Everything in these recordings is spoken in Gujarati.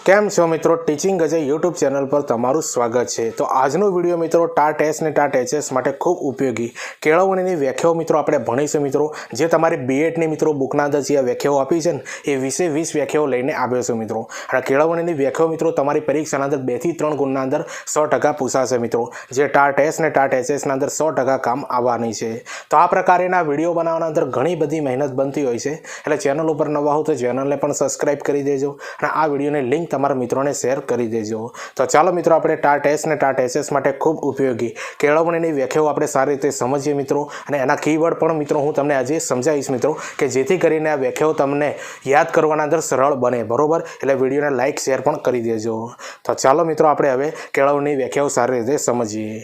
કેમ છો મિત્રો, ટીચિંગ અજય યુટ્યુબ ચેનલ પર તમારું સ્વાગત છે। તો આજનો વિડીયો મિત્રો ટાટ એસ ને ટાટ એચએસ માટે ખૂબ ઉપયોગી કેળવણીની વ્યાખ્યાઓ મિત્રો આપણે ભણીશું। મિત્રો જે તમારી બીએડની મિત્રો બુકના અંદર જે વ્યાખ્યાઓ આપી છે ને એ 20 વ્યાખ્યાઓ લઈને આવ્યો છું મિત્રો। અને કેળવણીની વ્યાખ્યાઓ મિત્રો તમારી પરીક્ષાના અંદર 2 થી 3 ગુણના અંદર 100% પૂછાશે મિત્રો, જે ટાટ એસ ને ટાટ એચએસના અંદર 100% કામ આવવાની છે। તો આ પ્રકારના વિડીયો બનાવવાના અંદર ઘણી બધી મહેનત બનતી હોય છે, એટલે ચેનલ ઉપર નવા હો તો ચેનલને પણ સબસ્ક્રાઇબ કરી દેજો અને આ વિડીયોની લિંક તમારા મિત્રોને શેર કરી દેજો। તો ચાલો મિત્રો આપણે ટાટ એસ ને ટાટ એચએસ માટે ખૂબ ઉપયોગી કેળવણીની વ્યાખ્યાઓ આપણે સારી રીતે સમજીએ મિત્રો, અને એના કીવર્ડ પણ મિત્રો હું તમને આજે સમજાવીશ મિત્રો, કે જેથી કરીને આ વ્યાખ્યાઓ તમને યાદ કરવાના અંદર સરળ બને, બરોબર। એટલે વિડીયોને લાઇક શેર પણ કરી દેજો। તો ચાલો મિત્રો આપણે હવે કેળવણીની વ્યાખ્યાઓ સારી રીતે સમજીએ।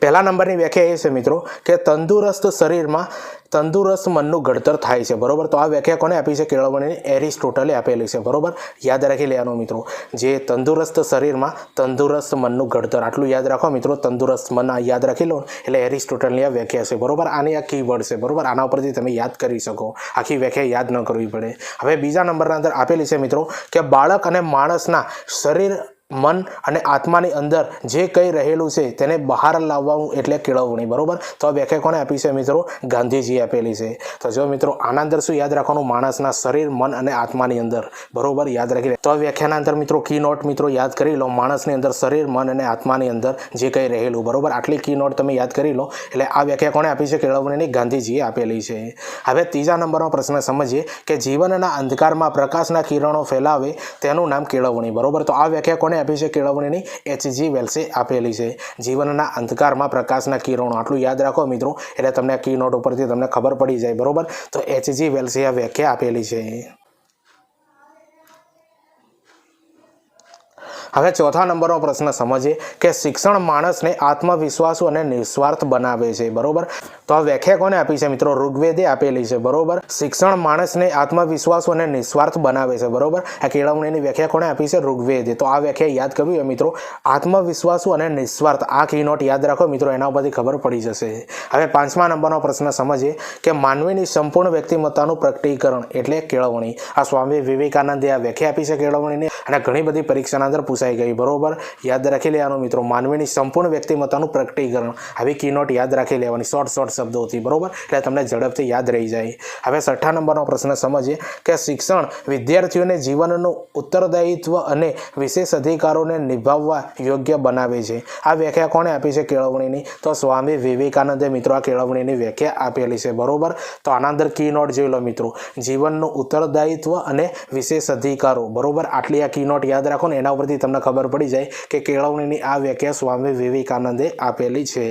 પહેલા નંબરની વ્યાખ્યા એ છે મિત્રો કે તંદુરસ્ત શરીરમાં તંદુરસ્ત મનનું ઘડતર થાય છે, બરોબર। તો આ વ્યાખ્યા કોને આપી છે? કેળવણીની એરિસ્ટોટલે આપેલી છે, બરોબર। યાદ રાખી લેવાનું મિત્રો, જે તંદુરસ્ત શરીરમાં તંદુરસ્ત મનનું ઘડતર, આટલું યાદ રાખો મિત્રો, તંદુરસ્ત મન યાદ રાખી લો એટલે એરિસ્ટોટલની આ વ્યાખ્યા છે, બરોબર। આની આ કીવર્ડ છે, બરોબર। આના ઉપરથી તમે યાદ કરી શકો, આખી વ્યાખ્યા યાદ ન કરવી પડે। હવે બીજા નંબરના અંદર આપેલી છે મિત્રો કે બાળક અને માણસના શરીર, મન અને આત્માની અંદર જે કંઈ રહેલું છે તેને બહાર લાવવાનું એટલે કેળવણી, બરોબર। તો આ વ્યાખ્યા કોને આપી છે મિત્રો? ગાંધીજી આપેલી છે। તો જો મિત્રો આના અંદર શું યાદ રાખવાનું? માણસના શરીર, મન અને આત્માની અંદર, બરોબર, યાદ રાખી લે। તો આ વ્યાખ્યાના અંદર મિત્રો કી નોટ મિત્રો યાદ કરી લો, માણસની અંદર શરીર, મન અને આત્માની અંદર જે કંઈ રહેલું, બરોબર, આટલી કી નોટ તમે યાદ કરી લો એટલે આ વ્યાખ્યા કોને આપી છે? કેળવણીની ગાંધીજીએ આપેલી છે। હવે ત્રીજા નંબરનો પ્રશ્ન સમજીએ કે જીવનના અંધકારમાં પ્રકાશના કિરણો ફેલાવે તેનું નામ કેળવણી, બરોબર। તો આ વ્યાખ્યા કોને આપી છે? કેળવણીની H.G. વેલ્સે આપેલી છે। જીવનના અંધકારમાં પ્રકાશના કિરણો, આટલું યાદ રાખો મિત્રો એટલે તમને કી નોટ ઉપરથી તમને ખબર પડી જાય, બરોબર। તો H.G. વેલ્સે આ વ્યાખ્યા આપેલી છે। હવે ચોથા નંબરનો પ્રશ્ન સમજીએ કે શિક્ષણ માણસને આત્મવિશ્વાસુ અને નિસ્વાર્થ બનાવે છે, બરોબર। તો આ વ્યાખ્યા કોને આપી છે મિત્રો? ઋગ્વેદે આપેલી છે, બરોબર। શિક્ષણ માણસને આત્મવિશ્વાસુ અને નિસ્વાર્થ બનાવે છે, બરોબર। આ કેળવણીની વ્યાખ્યા કોને આપી છે? ઋગ્વેદે। તો આ વ્યાખ્યા યાદ કરવી હોય મિત્રો, આત્મવિશ્વાસુ અને નિસ્વાર્થ, આ કી નોટ યાદ રાખો મિત્રો, એના ઉપરથી ખબર પડી જશે। હવે પાંચમા નંબરનો પ્રશ્ન સમજીએ કે માનવીની સંપૂર્ણ વ્યક્તિમત્તાનું પ્રકટીકરણ એટલે કેળવણી। આ સ્વામી વિવેકાનંદે આ વ્યાખ્યા આપી છે કેળવણીની, અને ઘણી બધી પરીક્ષાના અંદર પૂછાઈ ગઈ, બરોબર, યાદ રાખી લેવાનું મિત્રો, માનવીની સંપૂર્ણ વ્યક્તિમત્તાનું પ્રકટીકરણ, આવી કી નોટ યાદ રાખી લેવાની શોર્ટ શબ્દોથી, બરોબર, એટલે તમને ઝડપથી યાદ રહી જાય। હવે છઠ્ઠા નંબરનો પ્રશ્ન સમજીએ કે શિક્ષણ વિદ્યાર્થીઓને જીવનનું ઉત્તરદાયિત્વ અને વિશેષ અધિકારોને નિભાવવા યોગ્ય બનાવે છે। આ વ્યાખ્યા કોને આપી છે કેળવણીની? તો સ્વામી વિવેકાનંદે મિત્રો આ કેળવણીની વ્યાખ્યા આપેલી છે, બરોબર। તો આના અંદર કી નોટ જોઈ લો મિત્રો, જીવનનું ઉત્તરદાયિત્વ અને વિશેષ અધિકારો, બરોબર, આટલી આ કી નોટ યાદ રાખો ને એના ઉપરથી તમને ખબર પડી જાય કે કેળવણીની આ વ્યાખ્યા સ્વામી વિવેકાનંદે આપેલી છે।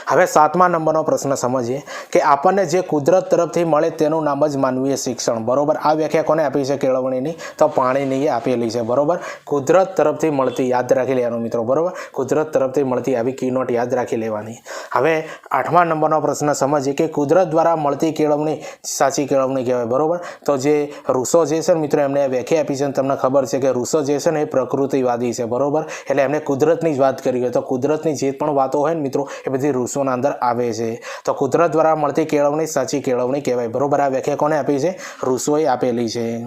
હવે સાતમા નંબરનો પ્રશ્ન સમજીએ કે આપણને જે કુદરત તરફથી મળે તેનું નામ જ માનવીય શિક્ષણ, બરોબર। આ વ્યાખ્યા કોને આપી છે કેળવણીની? તો પાણીનીએ આપેલી છે, બરોબર। કુદરત તરફથી મળતી, યાદ રાખી લેવાનું મિત્રો, બરોબર, કુદરત તરફથી મળતી આવી કી નોટ યાદ રાખી લેવાની। હવે આઠમા નંબરનો પ્રશ્ન સમજીએ કે કુદરત દ્વારા મળતી કેળવણી સાચી કેળવણી કહેવાય, બરોબર। તો જે રૂસો જે છે મિત્રો એમને વ્યાખ્યા આપી છે, તમને ખબર છે કે રૂસો જે છે ને એ પ્રકૃતિવાદી છે, બરોબર, એટલે એમને કુદરતની જ વાત કરી હોય, તો કુદરતની જે પણ વાતો હોય ને મિત્રો એ બધી રૂસો અંદર આવે છે। તો કુદરત દ્વારા મળતી કેળવણી સાચી કેળવણી કહેવાય, બરોબર। આ વ્યાખ્યા કોને આપી છે? રૂસોએ આપેલી છે।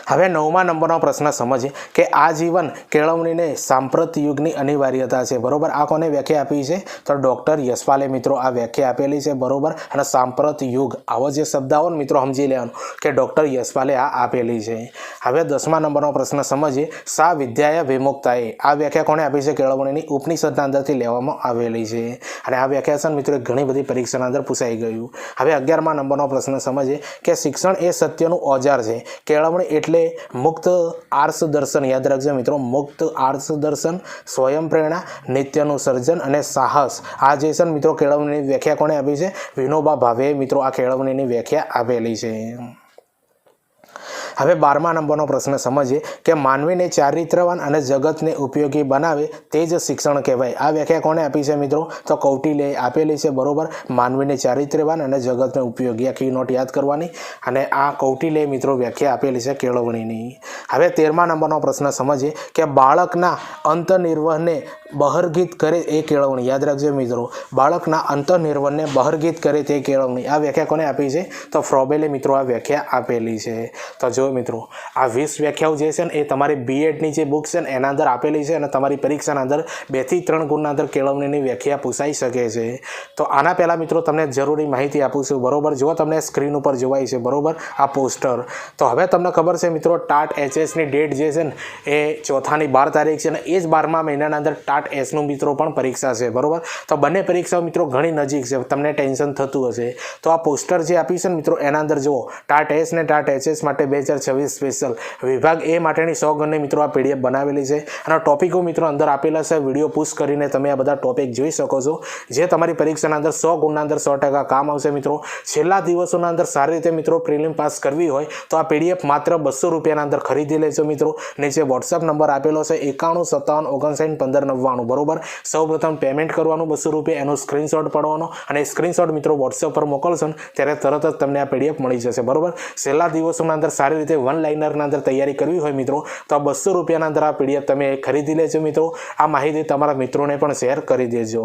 હવે નવમા નંબરનો પ્રશ્ન સમજીએ કે આજીવન કેળવણીને સાંપ્રત યુગની અનિવાર્યતા છે, બરોબર। આ કોને વ્યાખ્યા આપી છે? તો ડૉક્ટર યશપાલે મિત્રો આ વ્યાખ્યા આપેલી છે, બરોબર। અને સાંપ્રત યુગ, આવો જે શબ્દ આવો ને મિત્રો સમજી લેવાનું કે ડૉક્ટર યશપાલે આ આપેલી છે। હવે 10મા નંબરનો પ્રશ્ન સમજીએ સા વિદ્યાય વિમુક્તાએ, આ વ્યાખ્યા કોને આપી છે કેળવણીની? ઉપનિષદના અંદરથી લેવામાં આવેલી છે, અને આ વ્યાખ્યા છે મિત્રો ઘણી બધી પરીક્ષાના અંદર પૂછાઈ ગયું। હવે 11મા નંબરનો પ્રશ્ન સમજીએ કે શિક્ષણ એ સત્યનું ઓજાર છે, કેળવણી એટલે મુક્ત આર્ષ દર્શન, યાદ રાખજો મિત્રો, મુક્ત આર્ષ દર્શન, સ્વયં પ્રેરણા, નિત્યનું સર્જન અને સાહસ, આ જે છે મિત્રો કેળવણીની વ્યાખ્યા કોને આપી છે? વિનોબા ભાવેએ મિત્રો આ કેળવણીની વ્યાખ્યા આપેલી છે। હવે 12મા નંબરનો પ્રશ્ન સમજીએ કે માનવીને ચારિત્રવાન અને જગતને ઉપયોગી બનાવે તે જ શિક્ષણ કહેવાય. આ વ્યાખ્યા કોણે આપી છે મિત્રો? તો કૌટિલ્યએ આપેલી છે. બરોબર, માનવીને ચારિત્રવાન અને જગતને ઉપયોગી. આ કી નોટ યાદ કરવાની. અને આ કૌટિલ્યએ મિત્રો વ્યાખ્યા આપેલી છે કેળવણીની. હવે 13મા નંબરનો પ્રશ્ન સમજીએ કે બાળકના અંતનિર્વહને બહિર્ગત કરે એ કેળવણી. યાદ રાખજો મિત્રો, બાળકના અંતનિર્વહનને બહિર્ગત કરે તે કેળવણી. આ વ્યાખ્યા કોને આપી છે? તો ફ્રોબેલે મિત્રો આ વ્યાખ્યા આપેલી છે. તો જો મિત્રો, આ 20 વ્યાખ્યાઓ જે છે ને એ તમારી બીએડની જે બુક છે ને એના અંદર આપેલી છે અને તમારી પરીક્ષાના અંદર 2 થી 3 ગુણના અંદર કેળવણીની વ્યાખ્યા પૂછાઈ શકે છે. તો આના પહેલાં મિત્રો તમને જરૂરી માહિતી આપું છું. બરોબર, જો તમને સ્ક્રીન ઉપર જોવાય છે બરોબર આ પોસ્ટર, તો હવે તમને ખબર છે મિત્રો ટાટ HSની ડેટ જે છે ને એ 4ની 12 તારીખ છે અને એ જ 12મા મહિનાના અંદર ટાટ Sનું મિત્રો પણ પરીક્ષા છે. બરોબર, તો બંને પરીક્ષાઓ મિત્રો ઘણી નજીક છે, તમને ટેન્શન થતું હશે. તો આ પોસ્ટર જે આપી છે ને મિત્રો એના અંદર જુઓ, ટાટ S ને ટાટ HS માટે 2026 સ્પેશિયલ વિભાગ A માટેની 100 ગણની મિત્રો આ PDF બનાવેલી છે અને ટોપિકો મિત્રો અંદર આપેલા છે. વિડીયો પુશ કરીને તમે આ બધા ટોપિક જોઈ શકો છો, જે તમારી પરીક્ષાના અંદર 100 ગુણના અંદર 100% કામ આવશે મિત્રો. છેલ્લા દિવસોના અંદર સારી રીતે મિત્રો પ્રિલિમ પાસ કરવી હોય તો આ PDF માત્ર 200 રૂપિયાના અંદર ખરીદી લેજો મિત્રો. નીચે WhatsApp નંબર આપેલો છે 9157591599. બરોબર, સૌપ્રથમ પેમેન્ટ કરવાનું 200 રૂપિયા, એનો સ્ક્રીનશોટ પાડવાનો અને સ્ક્રીનશોટ મિત્રો WhatsApp પર મોકલશો ને ત્યારે તરત જ તમને આ PDF મળી જશે. બરોબર, છેલ્લા દિવસોના અંદર સારી રીતે 1 લાઇનરના અંદર તૈયારી કરવી હોય મિત્રો તો આ 200 રૂપિયાના અંદર આ PDF તમે ખરીદી લેજો મિત્રો. આ માહિતી તમારા મિત્રોને પણ શેર કરી દેજો.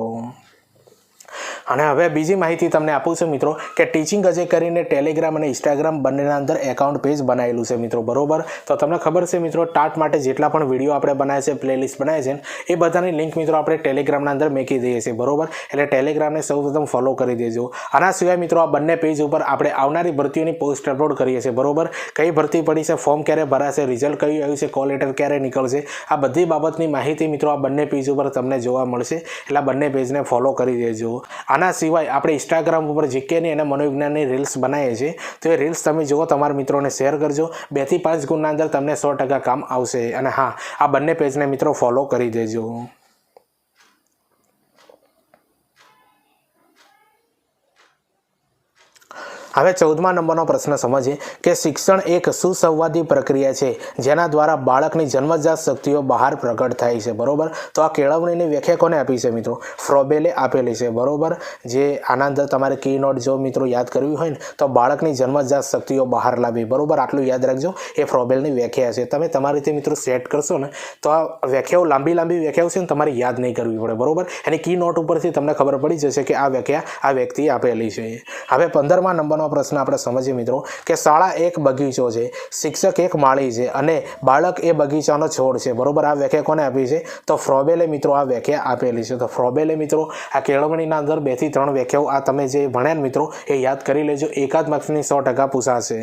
અને હવે બીજી માહિતી તમને આપું છું મિત્રો કે ટીચિંગ અજય કરીને ટેલિગ્રામ અને ઇન્સ્ટાગ્રામ બંનેના અંદર એકાઉન્ટ પેજ બનાવેલું છે મિત્રો. બરોબર, તો તમને ખબર છે મિત્રો ટાટ માટે જેટલા પણ વિડીયો આપણે બનાવે છે, પ્લેલિસ્ટ બનાવે છે એ બધાની લિંક મિત્રો આપણે ટેલિગ્રામના અંદર મૂકી દઈએ છીએ. બરોબર, એટલે ટેલિગ્રામને સૌપ્રથમ ફોલો કરી દેજો. આના સિવાય મિત્રો આ બંને પેજ ઉપર આપણે આવનારી ભરતીઓની પોસ્ટ અપલોડ કરીએ છીએ. બરોબર, કઈ ભરતી પડી છે, ફોર્મ ક્યારે ભરાશે, રિઝલ્ટ કયું આવ્યું છે, કોલ લેટર ક્યારે નીકળશે, આ બધી બાબતની માહિતી મિત્રો આ બંને પેજ ઉપર તમને જોવા મળશે. એટલે આ બંને પેજને ફોલો કરી દેજો. આના સિવાય આપણે ઇન્સ્ટાગ્રામ ઉપર જીકેની અને મનોવિજ્ઞાનની રીલ્સ બનાવીએ છીએ, તો એ રીલ્સ તમે જુઓ, તમારા મિત્રોને શેર કરજો. 2 થી 5 ગુણના અંદર તમને 100% કામ આવશે. અને હા, આ બંને પેજને મિત્રો ફોલો કરી દેજો. હવે 14મા નંબરનો પ્રશ્ન સમજીએ કે શિક્ષણ એક સુસંવાદી પ્રક્રિયા છે જેના દ્વારા બાળકની જન્મજાત શક્તિઓ બહાર પ્રગટ થાય છે. બરોબર, તો આ કેળવણીની વ્યાખ્યા કોને આપી છે મિત્રો? ફ્રોબેલે આપેલી છે. બરોબર, જે આના અંદર તમારે કી નોટ જો મિત્રો યાદ કરવી હોય ને તો બાળકની જન્મજાત શક્તિઓ બહાર લાવવી. બરોબર, આટલું યાદ રાખજો, એ ફ્રોબેલની વ્યાખ્યા છે. તમે તમારી રીતે મિત્રો સેટ કરશો ને તો આ વ્યાખ્યાઓ લાંબી વ્યાખ્યાઓ છે ને તમારે યાદ નહીં કરવી પડે. બરોબર, એની કી નોટ ઉપરથી તમને ખબર પડી જશે કે આ વ્યાખ્યા આ વ્યક્તિએ આપેલી છે. હવે 15મા નંબરનો પ્રશ્ન આપણે સમજીએ મિત્રો કે શાળા એક બગીચો છે, શિક્ષક એક માળી છે અને બાળક એ બગીચાનો છોડ છે. બરોબર, આ વ્યાખ્યા કોને આપી છે? તો ફ્રોબેલે મિત્રો આ વ્યાખ્યા આપેલી છે. તો ફ્રોબેલે મિત્રો આ કેળવણીના અંદર 2 થી 3 વ્યાખ્યાઓ આ તમે જે ભણ્યા ને મિત્રો એ યાદ કરી લેજો. એકાદ માર્ક્સની 100% પૂછાશે.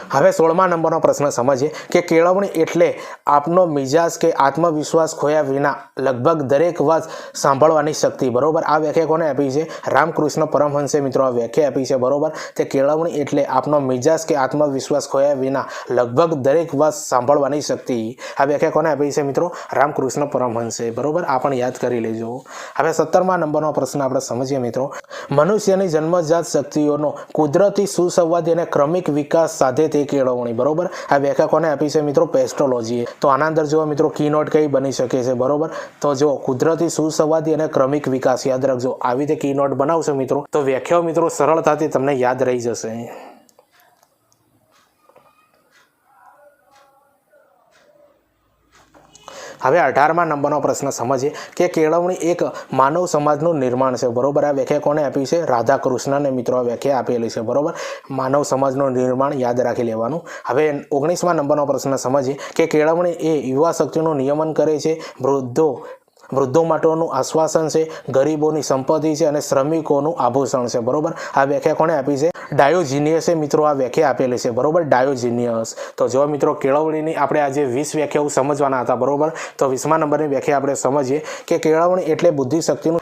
હવે 16મા નંબરનો પ્રશ્ન સમજીએ કે કેળવણી એટલે આપનો મિજાજ કે આત્મવિશ્વાસ ખોયા વિના લગભગ દરેક વાત સાંભળવાની શક્તિ. બરોબર, આ વ્યાખ્યા કોને આપી છે? રામકૃષ્ણ પરમહંસે મિત્રો આ વ્યાખ્યા આપી છે. બરોબર, તે કેળવણી એટલે આપનો મિજાજ કે આત્મવિશ્વાસ ખોયા વિના લગભગ દરેક વાત સાંભળવાની શક્તિ. આ વ્યાખ્યા કોને આપી છે મિત્રો? રામકૃષ્ણ પરમહંસે. બરોબર, આ પણ યાદ કરી લેજો. હવે 17મા નંબરનો પ્રશ્ન આપણે સમજીએ મિત્રો મનુષ્યની જન્મજાત શક્તિઓનો કુદરતી સુસંવાદી અને ક્રમિક વિકાસ સાધે કેળવણી. બરોબર, આ વ્યાખ્યા કોને આપી છે મિત્રો? પેસ્ટોલોજીએ. તો આના અંદર જો મિત્રો કી નોટ કઈ બની શકે છે? બરોબર, તો જો કુદરતી સુસંવાદી અને ક્રમિક વિકાસ યાદ રાખજો. આવી રીતે કી નોટ બનાવશો મિત્રો તો વ્યાખ્યાઓ મિત્રો સરળતાથી તમને યાદ રહી જશે. હવે 18મા નંબરનો પ્રશ્ન સમજીએ કે કેળવણી એક માનવ સમાજનું નિર્માણ છે. બરોબર, આ વ્યાખ્યા કોને આપી છે? રાધાકૃષ્ણને મિત્રો આ વ્યાખ્યા આપેલી છે. બરોબર, માનવ સમાજનું નિર્માણ યાદ રાખી લેવાનું. હવે 19મા નંબરનો પ્રશ્ન સમજીએ કે કેળવણી એ યુવા શક્તિનું નિયમન કરે છે, વૃદ્ધો માટેનું આશ્વાસન છે, ગરીબોની સંપત્તિ છે અને શ્રમિકોનું આભૂષણ છે. બરોબર, આ વ્યાખ્યા કોને આપી છે? ડાયોજિનિયસે મિત્રો આ વ્યાખ્યા આપેલી છે. બરોબર, ડાયોજિનિયસ. તો જો મિત્રો કેળવણીની આપણે આજે 20 વ્યાખ્યાઓ સમજવાના હતા. બરોબર, તો 20મા નંબરની વ્યાખ્યા આપણે સમજીએ કે કેળવણી એટલે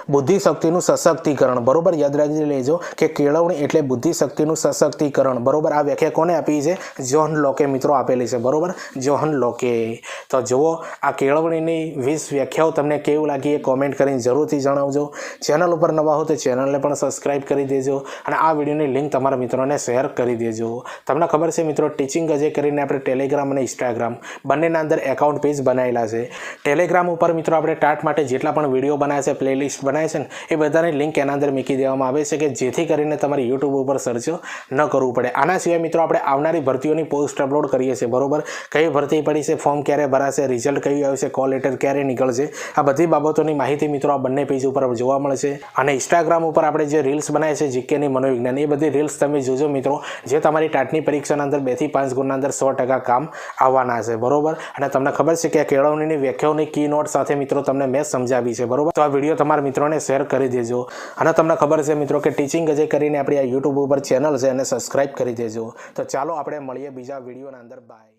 બુદ્ધિશક્તિનું સશક્તિકરણ. બરોબર, યાદ રાખી લેજો કે કેળવણી એટલે બુદ્ધિશક્તિનું સશક્તિકરણ. બરોબર, આ વ્યાખ્યા કોને આપી છે? જ્હોન લોકે મિત્રો આપેલી છે. બરોબર, જ્હોન લોકે. તો જુઓ આ કેળવણીની 20 વ્યાખ્યાઓ તમને કેવી કેવું લાગી એ કોમેન્ટ કરીને જરૂરથી જણાવજો. ચેનલ ઉપર નવા હો તો ચેનલને પણ સબસ્ક્રાઇબ કરી દેજો અને આ વિડીયોની લિંક તમારા મિત્રોને શેર કરી દેજો. તમને ખબર છે મિત્રો, ટીચિંગ અજય કરીને આપણે ટેલિગ્રામ અને ઇન્સ્ટાગ્રામ બંનેના અંદર એકાઉન્ટ પેજ બનાવેલા છે. ટેલિગ્રામ ઉપર મિત્રો આપણે ટાટ માટે જેટલા પણ વિડીયો બનાવે છે, પ્લેલિસ્ટ બનાવે છે ને, એ બધાની લિંક એના અંદર મૂકી દેવામાં આવે છે કે જેથી કરીને તમારે યુટ્યુબ ઉપર સર્ચ ન કરવું પડે. આના સિવાય મિત્રો આપણે આવનારી ભરતીઓની પોસ્ટ અપલોડ કરીએ છીએ, બરોબર? કઈ ભરતી પડી છે, ફોર્મ ક્યારે ભરાશે, રિઝલ્ટ કયું આવશે, કોલ લેટર ક્યારે નીકળશે, આ બધી બાબતોની માહિતી મિત્રો આ બંને પેજ ઉપર જોવા મળશે. અને ઇન્સ્ટાગ્રામ ઉપર આપણે જે રીલ્સ બનાવે છે જીકેની, મનોવિજ્ઞાન, એ બધી રીલ્સ તમે જોજો મિત્રો, જે તમારી ટાટની પરીક્ષાના અંદર 2 થી 5 ગુણના અંદર 100% કામ આવવાના છે, બરોબર? અને તમને ખબર છે કે આ કેળવણીની વ્યાખ્યાઓની કી નોટ સાથે મિત્રો તમને મેં સમજાવી છે, બરોબર? તો આ વિડીયો તમારા મિત્રોને શેર કરી દેજો. અને તમને ખબર છે મિત્રો કે ટીચિંગ અજય કરીને આપણી આ યુટ્યુબ ઉપર ચેનલ છે, એને સબસ્ક્રાઇબ કરી દેજો. તો ચાલો આપણે મળીએ બીજા વિડીયોના અંદર. બાય.